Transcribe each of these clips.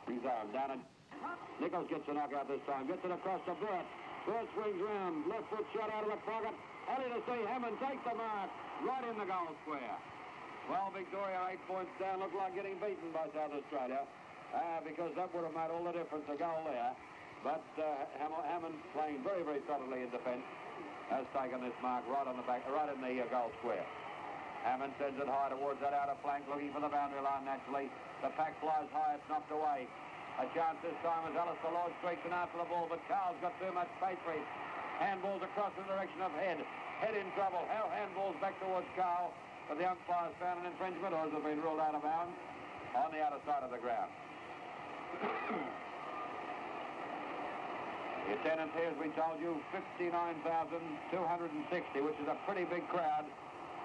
He's armed down and Nichols gets a knockout this time. Gets it across to Burt. Burt swings round. Left foot shot out of the pocket. Only to see Hammond take the mark right in the goal square. Well, Victoria 8 points down. Looked like getting beaten by South Australia because that would have made all the difference, a goal there. But Hammond, playing very, very solidly in defence, has taken this mark right on the back, right in the goal square. Hammond sends it high towards that outer flank, looking for the boundary line naturally. The pack flies high, it's knocked away. A chance this time as Alistair Lord streaks in after the ball, but Carl's got too much space for it. Handballs across the direction of Head. Head in trouble. How handballs back towards Carl, but the umpire's found an infringement, or has it been ruled out of bounds on the outer side of the ground. The attendance here, as we told you, 59,260, which is a pretty big crowd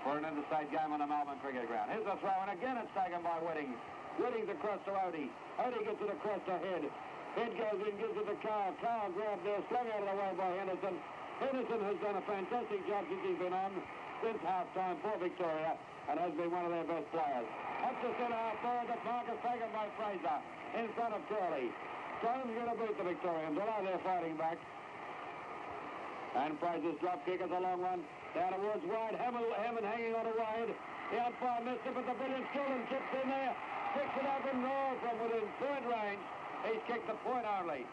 for an interstate game on a Melbourne cricket ground. Here's the throw, and again it's taken by Whittings. Whittings across to Odie. Odie gets it across to Head. Head goes in, gives it to Carl. Carl grabbed there, slung out of the way by Henderson. Henderson has done a fantastic job since he's been on since half-time for Victoria and has been one of their best players. Up to centre-half forward, the mark is taken by Fraser in front of Curley. Stone's going to beat the Victorians, although they're fighting back. And Fraser's drop kick is a long one. Down towards Wade. Hammond hanging on to Wade. The umpire missed it, but the brilliant Skilton chips in there. Picks it up and rolls from within point range. He's kicked the point only.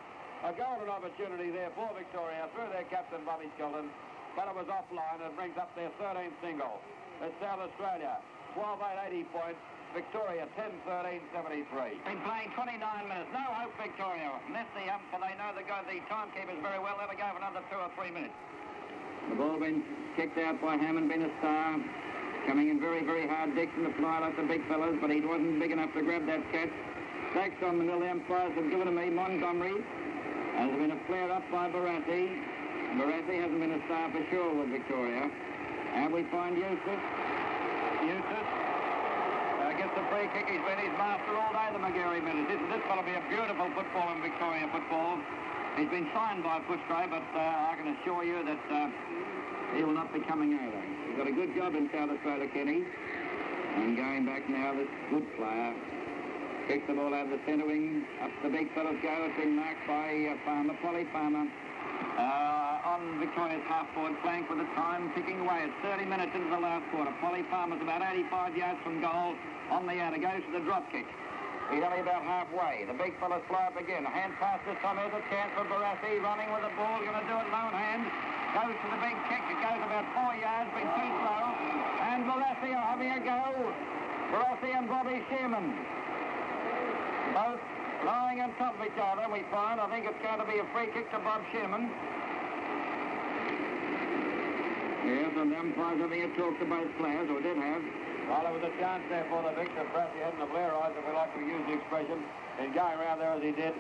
A golden opportunity there for Victoria through their captain, Bobby Skilton. But it was offline and brings up their 13th single. It's South Australia, 12-8, 80 points. Victoria, 10-13-73. Been playing 29 minutes. No hope, Victoria. Unless the umpire, they know the timekeepers very well. They'll go for another 2 or 3 minutes. The ball been kicked out by Hammond, been a star. Coming in very, very hard. Dixon to fly like the big fellas, but he wasn't big enough to grab that catch. Sacks on the middle. The umpires have given him a Montgomery. Has been a flare up by Barassi. Barassi hasn't been a star for sure with Victoria. And we find Eustace. Eustace gets the free kick. He's been his master all day, the McGarry minute. This will be a beautiful football in Victoria football. He's been signed by Footscray, but I can assure you that he will not be coming over. He's got a good job in South Australia, Kenny. And going back now, this good player kicks the ball out of the centre wing. Up the big fellas go. It's been marked by Palmer, Polly Palmer. On Victoria's half-forward flank with the time ticking away. It's 30 minutes into the last quarter. Polly Palmer's about 85 yards from goal on the outer. Goes to the drop kick. He's only about halfway. The big fellas fly up again. A hand pass this time. There's a chance for Barassi. Running with the ball. Going to do it lone hand. Goes to the big kick. It goes about 4 yards. Been too slow. And Barassi are having a go. Barassi and Bobby Shearman. Both lying on top of each other, we find. I think it's going to be a free kick to Bob Shearman. Yes, and the umpires having a talk to both players, or did have. Well, there was a chance there for the victor. Perhaps he hadn't the Blair eyes, if we like to use the expression. In going around there as he did,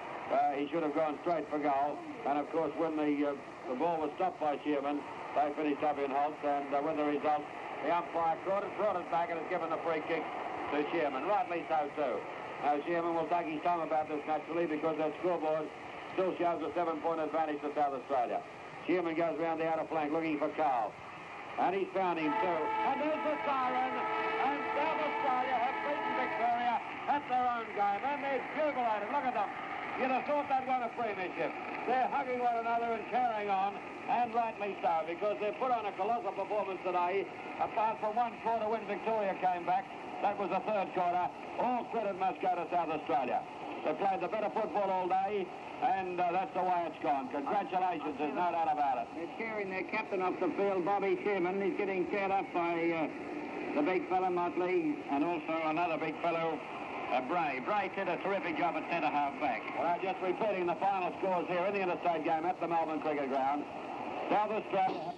he should have gone straight for goal. And, of course, when the ball was stopped by Shearman, they finished up in Holtz. And with the result, the umpire brought it back and has given the free kick to Shearman. Rightly so, too. Now, Shearman will take his time about this, naturally, because that scoreboard still shows a 7-point advantage to South Australia. Shearman goes round the outer flank looking for Carl. And he's found him, too. And there's the siren. And South Australia have beaten Victoria at their own game. And they're jubilating. Look at them. You'd have thought they'd won a premiership. They're hugging one another and carrying on. And rightly so, because they've put on a colossal performance today. Apart from one quarter when Victoria came back. That was the third quarter. All credit must go to South Australia. They played the better football all day, and that's the way it's gone. Congratulations, there's no doubt about it. They're cheering their captain off the field, Bobby Shearman. He's getting cheered up by the big fellow, Motley, and also another big fellow, Bray. Bray did a terrific job at centre-half back. Well, just repeating the final scores here in the interstate game at the Melbourne Cricket Ground. South Australia...